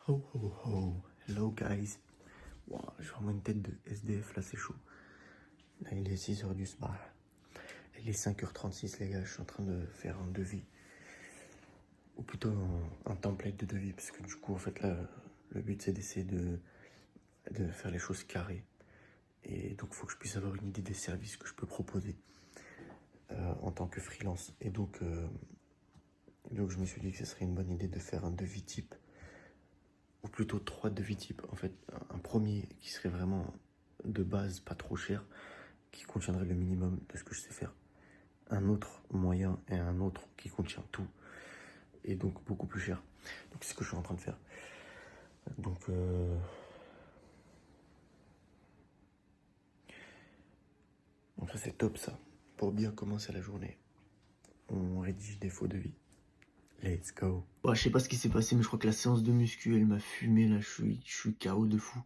Ho ho ho, hello guys. Wow, j'ai vraiment une tête de SDF là, c'est chaud. Là, il est 6h du soir. Il est 5h36, les gars. Je suis en train de faire un devis. Ou plutôt un template de devis. Parce que du coup, en fait, là, le but c'est d'essayer de faire les choses carrées. Et donc, il faut que je puisse avoir une idée des services que je peux proposer en tant que freelance. Et donc, je me suis dit que ce serait une bonne idée de faire un devis type. Ou plutôt 3 devis types. En fait, un premier qui serait vraiment de base, pas trop cher, qui contiendrait le minimum de ce que je sais faire. Un autre moyen et un autre qui contient tout. Et donc beaucoup plus cher. Donc c'est ce que je suis en train de faire. Donc ça c'est top ça. Pour bien commencer la journée. On rédige des faux devis. Let's go. Bah, je sais pas ce qui s'est passé, mais je crois que la séance de muscu, elle m'a fumé là, je suis KO de fou.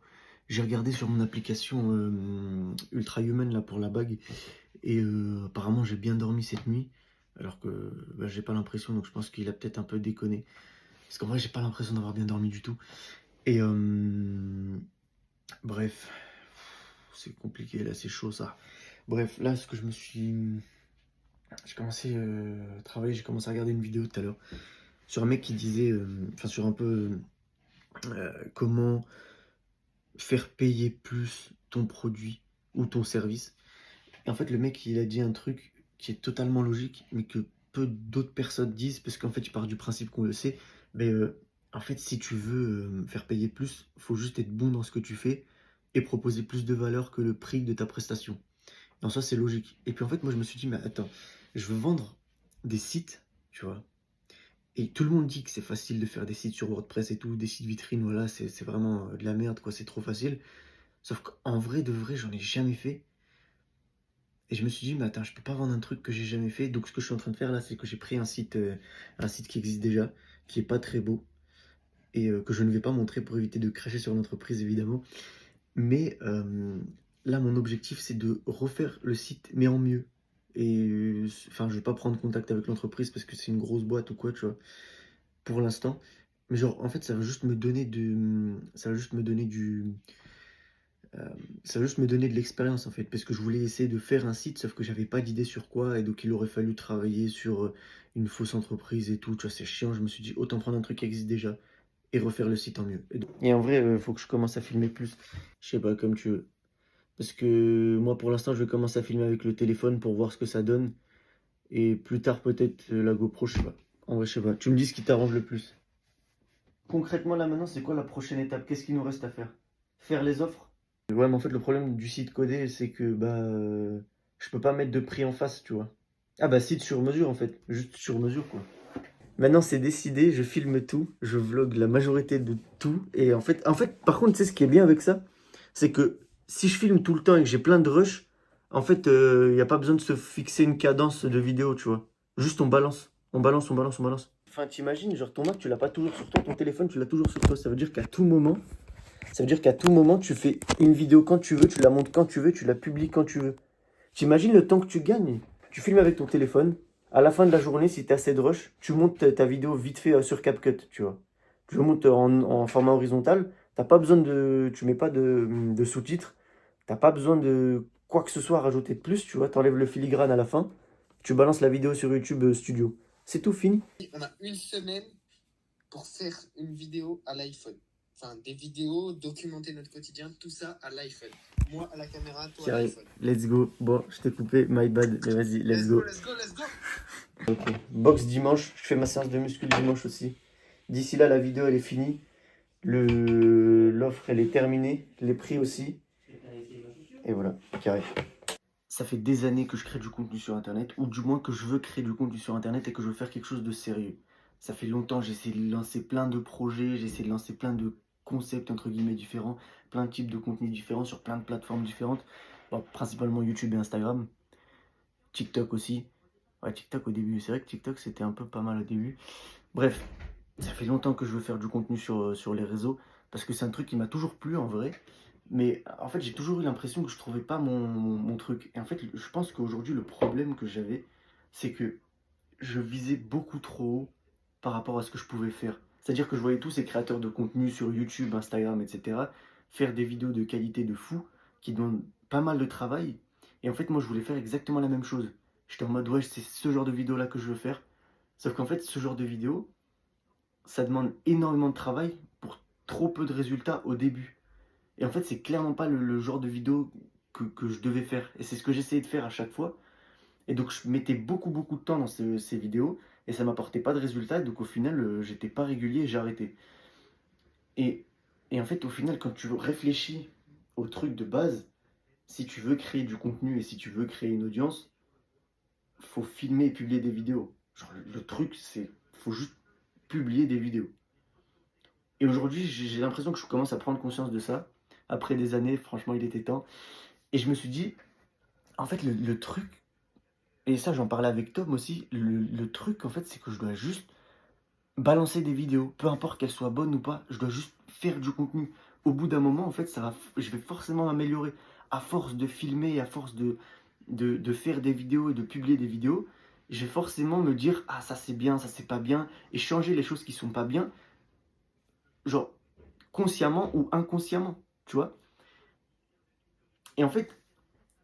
J'ai regardé sur mon application Ultra Human là pour la bague. Et apparemment j'ai bien dormi cette nuit. Alors que bah, j'ai pas l'impression, donc je pense qu'il a peut-être un peu déconné. Parce qu'en vrai j'ai pas l'impression d'avoir bien dormi du tout. Et bref, c'est compliqué là, c'est chaud ça. Bref, là ce que je me suis... J'ai commencé à travailler, j'ai commencé à regarder une vidéo tout à l'heure sur un mec qui disait, enfin sur un peu comment faire payer plus ton produit ou ton service. Et en fait le mec il a dit un truc qui est totalement logique, mais que peu d'autres personnes disent, parce qu'en fait il part du principe qu'on le sait, mais en fait si tu veux faire payer plus, faut juste être bon dans ce que tu fais et proposer plus de valeur que le prix de ta prestation. Non, ça c'est logique. Et puis en fait moi je me suis dit, mais attends, je veux vendre des sites, tu vois. Et tout le monde dit que c'est facile de faire des sites sur WordPress et tout, des sites vitrines, voilà, c'est vraiment de la merde, quoi, c'est trop facile. Sauf qu'en vrai, de vrai, j'en ai jamais fait. Et je me suis dit, mais attends, je peux pas vendre un truc que j'ai jamais fait. Donc ce que je suis en train de faire là, c'est que j'ai pris un site qui existe déjà, qui est pas très beau, et que je ne vais pas montrer pour éviter de cracher sur l'entreprise, évidemment. Mais là, mon objectif, c'est de refaire le site, mais en mieux. Et enfin, je vais pas prendre contact avec l'entreprise parce que c'est une grosse boîte ou quoi, tu vois, pour l'instant. Mais genre, en fait, ça va juste me donner ça va juste me donner ça va juste me donner de l'expérience, en fait. Parce que je voulais essayer de faire un site, sauf que j'avais pas d'idée sur quoi. Et donc, il aurait fallu travailler sur une fausse entreprise et tout. Tu vois, c'est chiant. Je me suis dit, autant prendre un truc qui existe déjà et refaire le site en mieux. Et en vrai, faut que je commence à filmer plus. Je sais pas, comme tu veux. Parce que moi, pour l'instant, je vais commencer à filmer avec le téléphone pour voir ce que ça donne. Et plus tard, peut-être la GoPro, je sais pas. En vrai, je sais pas. Tu me dis ce qui t'arrange le plus. Concrètement, là, maintenant, c'est quoi la prochaine étape? Qu'est-ce qu'il nous reste à faire? Faire les offres? Ouais, mais en fait, le problème du site codé, c'est que bah, je peux pas mettre de prix en face, tu vois. Ah bah, site sur mesure, en fait. Juste sur mesure, quoi. Maintenant, c'est décidé, je filme tout, je vlog la majorité de tout. Et en fait, par contre, tu sais ce qui est bien avec ça, c'est que si je filme tout le temps et que j'ai plein de rush, en fait, il n'y a pas besoin de se fixer une cadence de vidéo, tu vois. Juste on balance, on balance, on balance, on balance. Enfin, t'imagines, genre ton Mac, tu l'as pas toujours sur toi, ton téléphone, tu l'as toujours sur toi. Ça veut dire qu'à tout moment, tu fais une vidéo quand tu veux, tu la montes quand tu veux, tu la publies quand tu veux. T'imagines le temps que tu gagnes? Tu filmes avec ton téléphone. À la fin de la journée, si tu as assez de rush, tu montes ta vidéo vite fait sur CapCut, tu vois. Tu le montes en format horizontal. T'as pas besoin de, tu mets pas de sous-titres. T'as pas besoin de quoi que ce soit à rajouter de plus, tu vois. T'enlèves le filigrane à la fin. Tu balances la vidéo sur YouTube Studio. C'est tout fini. On a une semaine pour faire une vidéo à l'iPhone. Enfin, des vidéos, documenter notre quotidien, tout ça à l'iPhone. Moi à la caméra, toi à l'iPhone. Let's go. Bon, je t'ai coupé, my bad. Mais vas-y, let's go. Let's go, let's go. Ok. Box dimanche. Je fais ma séance de muscu le dimanche aussi. D'ici là, la vidéo, elle est finie. L'offre, elle est terminée. Les prix aussi. Et voilà, carré. Ça fait des années que je crée du contenu sur Internet, ou du moins que je veux créer du contenu sur Internet et que je veux faire quelque chose de sérieux. Ça fait longtemps, j'essaie de lancer plein de projets, j'essaie de lancer plein de concepts, entre guillemets, différents, plein de types de contenus différents sur plein de plateformes différentes. Bon, principalement YouTube et Instagram. TikTok aussi. Ouais, TikTok au début, c'est vrai que TikTok c'était un peu pas mal au début. Bref, ça fait longtemps que je veux faire du contenu sur les réseaux, parce que c'est un truc qui m'a toujours plu en vrai. Mais en fait, j'ai toujours eu l'impression que je trouvais pas mon truc. Et en fait, je pense qu'aujourd'hui, le problème que j'avais, c'est que je visais beaucoup trop haut par rapport à ce que je pouvais faire. C'est-à-dire que je voyais tous ces créateurs de contenu sur YouTube, Instagram, etc. faire des vidéos de qualité de fou qui demandent pas mal de travail. Et en fait, moi, je voulais faire exactement la même chose. J'étais en mode, ouais, c'est ce genre de vidéo-là que je veux faire. Sauf qu'en fait, ce genre de vidéo, ça demande énormément de travail pour trop peu de résultats au début. Et en fait, c'est clairement pas le genre de vidéo que je devais faire. Et c'est ce que j'essayais de faire à chaque fois. Et donc, je mettais beaucoup de temps dans ces vidéos et ça m'apportait pas de résultats. Donc, au final, j'étais pas régulier et j'ai arrêté. Et, et en fait, au final, quand tu réfléchis au truc de base, si tu veux créer du contenu et si tu veux créer une audience, faut filmer et publier des vidéos. Genre, le truc, c'est faut juste publier des vidéos. Et aujourd'hui, j'ai l'impression que je commence à prendre conscience de ça. Après des années, franchement, il était temps. Et je me suis dit, en fait, le truc, et ça, j'en parlais avec Tom aussi, le truc, en fait, c'est que je dois juste balancer des vidéos, peu importe qu'elles soient bonnes ou pas, je dois juste faire du contenu. Au bout d'un moment, en fait, je vais forcément m'améliorer. À force de filmer, à force de faire des vidéos et de publier des vidéos, je vais forcément me dire, ah, ça c'est bien, ça c'est pas bien, et changer les choses qui sont pas bien, genre consciemment ou inconsciemment, tu vois. Et en fait,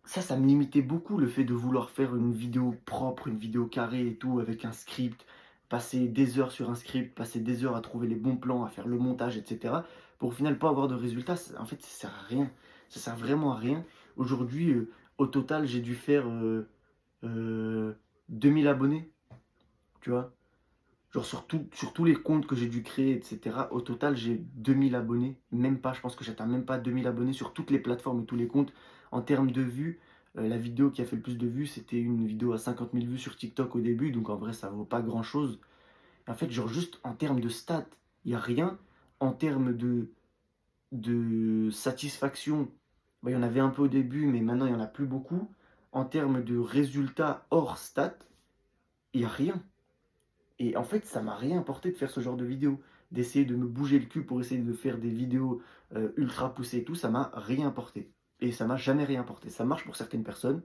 ça me limitait beaucoup le fait de vouloir faire une vidéo propre, une vidéo carrée et tout, avec un script, passer des heures sur un script, passer des heures à trouver les bons plans, à faire le montage, etc. Pour au final pas avoir de résultats. En fait, ça sert à rien. Ça sert vraiment à rien. Aujourd'hui, au total, j'ai dû faire 2000 abonnés, tu vois. Genre sur tous les comptes que j'ai dû créer, etc. Au total, j'ai 2000 abonnés. Même pas, je pense que j'atteins même pas 2000 abonnés sur toutes les plateformes et tous les comptes. En termes de vues, la vidéo qui a fait le plus de vues, c'était une vidéo à 50 000 vues sur TikTok au début. Donc en vrai, ça vaut pas grand-chose. En fait, genre juste en termes de stats, il n'y a rien. En termes de satisfaction, bah, il y en avait un peu au début, mais maintenant, il n'y en a plus beaucoup. En termes de résultats hors stats, il n'y a rien. Et en fait, ça m'a rien apporté de faire ce genre de vidéo. D'essayer de me bouger le cul pour essayer de faire des vidéos ultra poussées et tout, ça m'a rien apporté. Et ça m'a jamais rien apporté. Ça marche pour certaines personnes.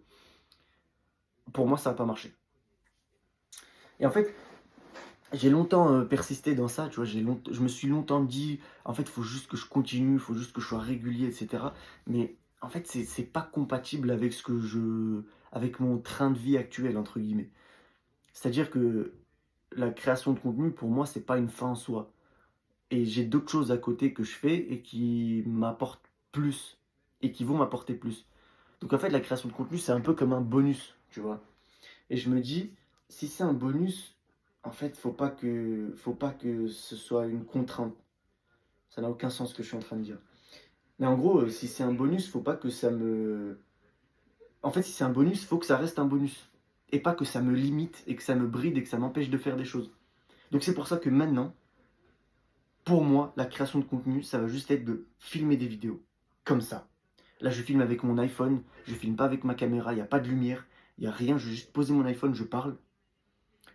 Pour moi, ça n'a pas marché. Et en fait, j'ai longtemps persisté dans ça, tu vois. Je me suis longtemps dit, en fait, il faut juste que je continue, il faut juste que je sois régulier, etc. Mais en fait, c'est pas compatible avec avec mon train de vie actuel, entre guillemets. C'est-à-dire que la création de contenu, pour moi, c'est pas une fin en soi. Et j'ai d'autres choses à côté que je fais et qui m'apportent plus et qui vont m'apporter plus. Donc en fait, la création de contenu, c'est un peu comme un bonus, tu vois. Et je me dis, si c'est un bonus, en fait, faut pas que ce soit une contrainte. Ça n'a aucun sens ce que je suis en train de dire. Mais en gros, si c'est un bonus, faut pas que ça me... En fait, si c'est un bonus, faut que ça reste un bonus. Et pas que ça me limite et que ça me bride et que ça m'empêche de faire des choses. Donc c'est pour ça que maintenant, pour moi, la création de contenu, ça va juste être de filmer des vidéos. Comme ça. Là, je filme avec mon iPhone, je filme pas avec ma caméra, il n'y a pas de lumière, il n'y a rien, je vais juste poser mon iPhone, je parle.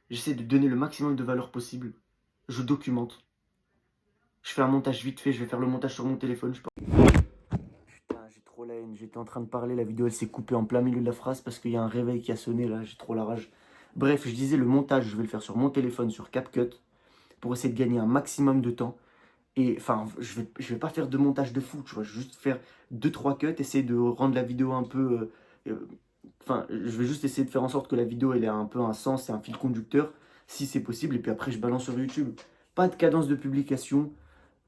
J'essaie de donner le maximum de valeur possible. Je documente. Je fais un montage vite fait, je vais faire le montage sur mon téléphone. Putain, j'ai trop la haine. J'étais en train de parler, la vidéo elle s'est coupée en plein milieu de la phrase parce qu'il y a un réveil qui a sonné là, j'ai trop la rage. Bref, je disais le montage, je vais le faire sur mon téléphone, sur CapCut, pour essayer de gagner un maximum de temps. Et enfin, je vais pas faire de montage de fou, tu vois. Je vais juste faire deux trois cuts, essayer de rendre la vidéo un peu. Enfin, je vais juste essayer de faire en sorte que la vidéo elle ait un peu un sens et un fil conducteur, si c'est possible. Et puis après, je balance sur YouTube. Pas de cadence de publication.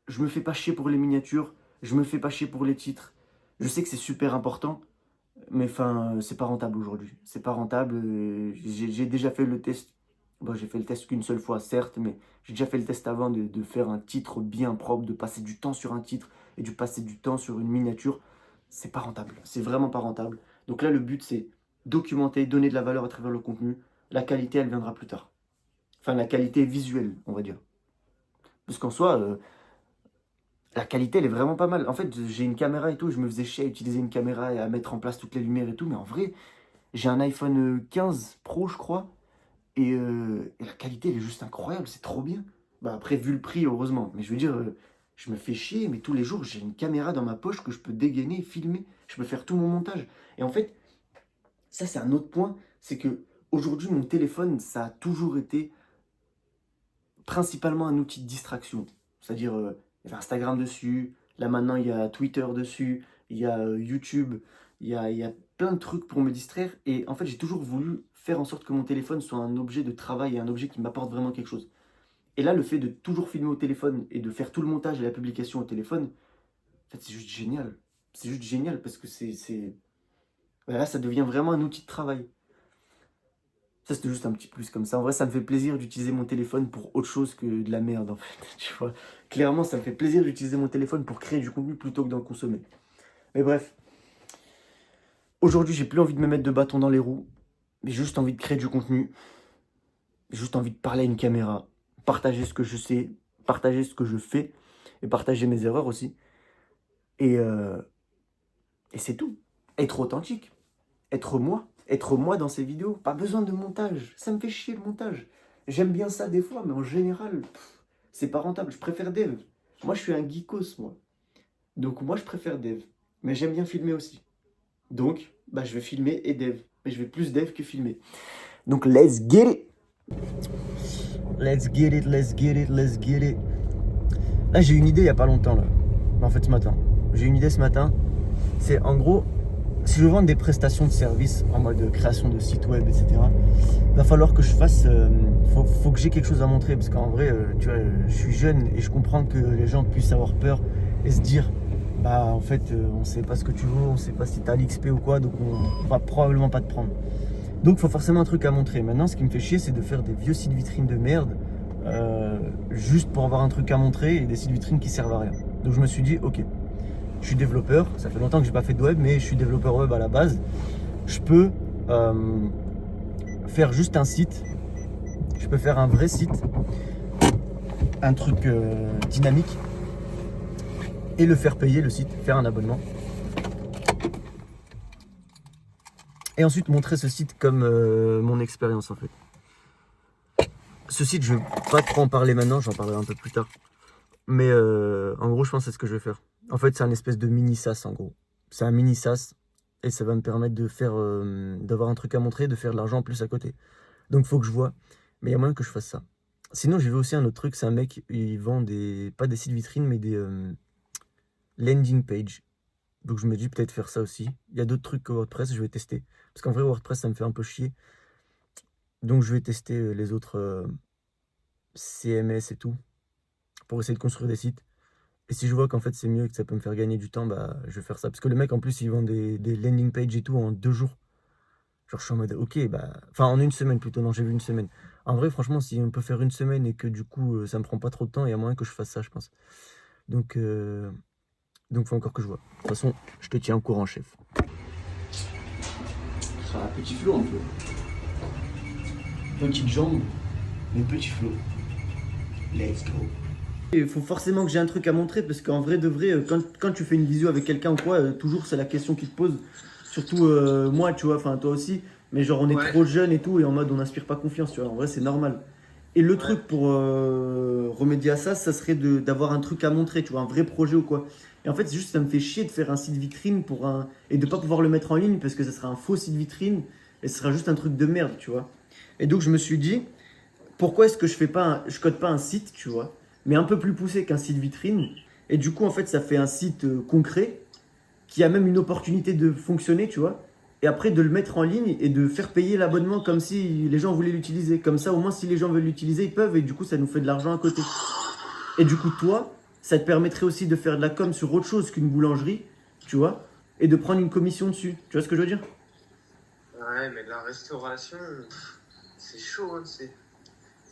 Je me fais pas chier pour les miniatures. Je me fais pas chier pour les titres. Je sais que c'est super important, mais enfin, c'est pas rentable aujourd'hui. C'est pas rentable. J'ai déjà fait le test. Bon, j'ai fait le test qu'une seule fois, certes, mais j'ai déjà fait le test avant de faire un titre bien propre, de passer du temps sur un titre et de passer du temps sur une miniature. C'est pas rentable. C'est vraiment pas rentable. Donc là, le but, c'est documenter, donner de la valeur à travers le contenu. La qualité, elle viendra plus tard. Enfin, la qualité visuelle, on va dire. Parce qu'en soi, la qualité, elle est vraiment pas mal. En fait, j'ai une caméra et tout, je me faisais chier à utiliser une caméra et à mettre en place toutes les lumières et tout, mais en vrai, j'ai un iPhone 15 Pro, je crois, et la qualité, elle est juste incroyable, c'est trop bien. Bah après, vu le prix, heureusement. Mais je veux dire, je me fais chier, mais tous les jours, j'ai une caméra dans ma poche que je peux dégainer, filmer, je peux faire tout mon montage. Et en fait, ça, c'est un autre point, c'est que aujourd'hui, mon téléphone, ça a toujours été principalement un outil de distraction. C'est-à-dire, il y avait Instagram dessus, là maintenant il y a Twitter dessus, il y a YouTube, il y a plein de trucs pour me distraire. Et en fait, j'ai toujours voulu faire en sorte que mon téléphone soit un objet de travail et un objet qui m'apporte vraiment quelque chose. Et là, le fait de toujours filmer au téléphone et de faire tout le montage et la publication au téléphone, en fait, c'est juste génial. C'est juste génial parce que là, ça devient vraiment un outil de travail. Ça, c'était juste un petit plus comme ça. En vrai, ça me fait plaisir d'utiliser mon téléphone pour autre chose que de la merde, en fait. Tu vois. Clairement, ça me fait plaisir d'utiliser mon téléphone pour créer du contenu plutôt que d'en consommer. Mais bref, aujourd'hui, j'ai plus envie de me mettre de bâton dans les roues. J'ai juste envie de créer du contenu. J'ai juste envie de parler à une caméra, partager ce que je sais, partager ce que je fais et partager mes erreurs aussi. Et, euh, et c'est tout. Être authentique. Être moi dans ces vidéos. Pas besoin de montage. Ça me fait chier le montage. J'aime bien ça des fois, mais en général, c'est pas rentable. Je préfère Dev. Moi, je suis un geekos, moi. Donc, moi, je préfère Dev. Mais j'aime bien filmer aussi. Donc, bah, je vais filmer et Dev. Mais je vais plus Dev que filmer. Donc, let's get it. Let's get it, let's get it, let's get it. Là, j'ai une idée il y a pas longtemps, là. En fait, ce matin. J'ai une idée ce matin. C'est en gros, si je veux vendre des prestations de services en mode création de site web, etc., il va falloir que je fasse. Faut que j'ai quelque chose à montrer. Parce qu'en vrai, tu vois, je suis jeune et je comprends que les gens puissent avoir peur et se dire bah, en fait, on sait pas ce que tu veux, on sait pas si t'as l'XP ou quoi, donc on va probablement pas te prendre. Donc, il faut forcément un truc à montrer. Maintenant, ce qui me fait chier, c'est de faire des vieux sites vitrines de merde juste pour avoir un truc à montrer et des sites vitrines qui servent à rien. Donc, je me suis dit, ok. Je suis développeur, ça fait longtemps que j'ai pas fait de web, mais je suis développeur web à la base. Je peux faire juste un site, je peux faire un vrai site, un truc dynamique, et le faire payer le site, faire un abonnement. Et ensuite montrer ce site comme mon expérience en fait. Ce site, je vais pas trop en parler maintenant, j'en parlerai un peu plus tard. Mais en gros, je pense que c'est ce que je vais faire. En fait, c'est un espèce de mini SaaS en gros. C'est un mini SaaS et ça va me permettre de faire, d'avoir un truc à montrer, de faire de l'argent en plus à côté. Donc, il faut que je vois. Mais il y a moyen que je fasse ça. Sinon, j'ai vu aussi un autre truc. C'est un mec, il vend pas des sites vitrines, mais des landing pages. Donc, je me dis peut-être faire ça aussi. Il y a d'autres trucs que WordPress, je vais tester. Parce qu'en vrai, WordPress, ça me fait un peu chier. Donc, je vais tester les autres CMS et tout pour essayer de construire des sites. Et si je vois qu'en fait c'est mieux et que ça peut me faire gagner du temps, bah je vais faire ça. Parce que le mec en plus il vend des landing pages et tout en 2 jours. Genre je suis en mode ok bah. Enfin en une semaine plutôt, non j'ai vu une semaine. En vrai franchement si on peut faire une semaine et que du coup ça me prend pas trop de temps, il y a moyen que je fasse ça je pense. Donc faut encore que je vois. De toute façon je te tiens au courant chef. Ce sera un petit flot un peu. Petite jambe, mais petit flot. Let's go. Il faut forcément que j'ai un truc à montrer parce qu'en vrai de vrai, quand tu fais une visio avec quelqu'un ou quoi, toujours c'est la question qui te pose. Surtout moi, tu vois, enfin toi aussi. Mais genre on est trop jeune et tout et en mode on n'inspire pas confiance, tu vois. En vrai c'est normal. Et le truc pour remédier à ça, ça serait d'avoir un truc à montrer, tu vois, un vrai projet ou quoi. Et en fait c'est juste ça me fait chier de faire un site vitrine et de pas pouvoir le mettre en ligne parce que ça sera un faux site vitrine et ce sera juste un truc de merde, tu vois. Et donc je me suis dit, pourquoi est-ce que je code pas un site, tu vois, mais un peu plus poussé qu'un site vitrine. Et du coup, en fait, ça fait un site concret qui a même une opportunité de fonctionner, tu vois. Et après, de le mettre en ligne et de faire payer l'abonnement comme si les gens voulaient l'utiliser. Comme ça, au moins, si les gens veulent l'utiliser, ils peuvent. Et du coup, ça nous fait de l'argent à côté. Et du coup, toi, ça te permettrait aussi de faire de la com sur autre chose qu'une boulangerie, tu vois, et de prendre une commission dessus. Tu vois ce que je veux dire? Ouais, mais la restauration, c'est chaud, hein, c'est...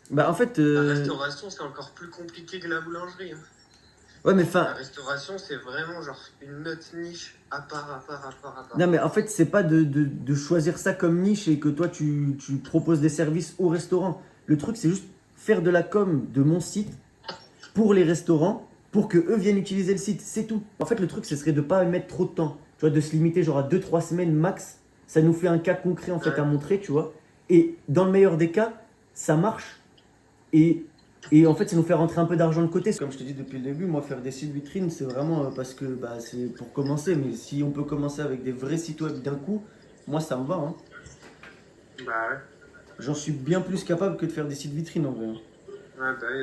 Bah, en fait. La restauration, c'est encore plus compliqué que la boulangerie. Hein. Ouais, mais La restauration, c'est vraiment genre une autre niche à part. Non, mais en fait, c'est pas de choisir ça comme niche et que toi, tu proposes des services au restaurant. Le truc, c'est juste faire de la com de mon site pour les restaurants pour que eux viennent utiliser le site. C'est tout. En fait, le truc, ce serait de pas mettre trop de temps. Tu vois, de se limiter genre à 2-3 semaines max. Ça nous fait un cas concret en fait à montrer, tu vois. Et dans le meilleur des cas, ça marche. Et en fait, ça nous fait rentrer un peu d'argent de côté. Comme je te dis depuis le début, moi, faire des sites vitrines, c'est vraiment parce que bah, c'est pour commencer. Mais si on peut commencer avec des vrais sites web d'un coup, moi, ça me va. Hein. Bah ouais. J'en suis bien plus capable que de faire des sites vitrines en vrai. Hein. Ouais, bah ouais.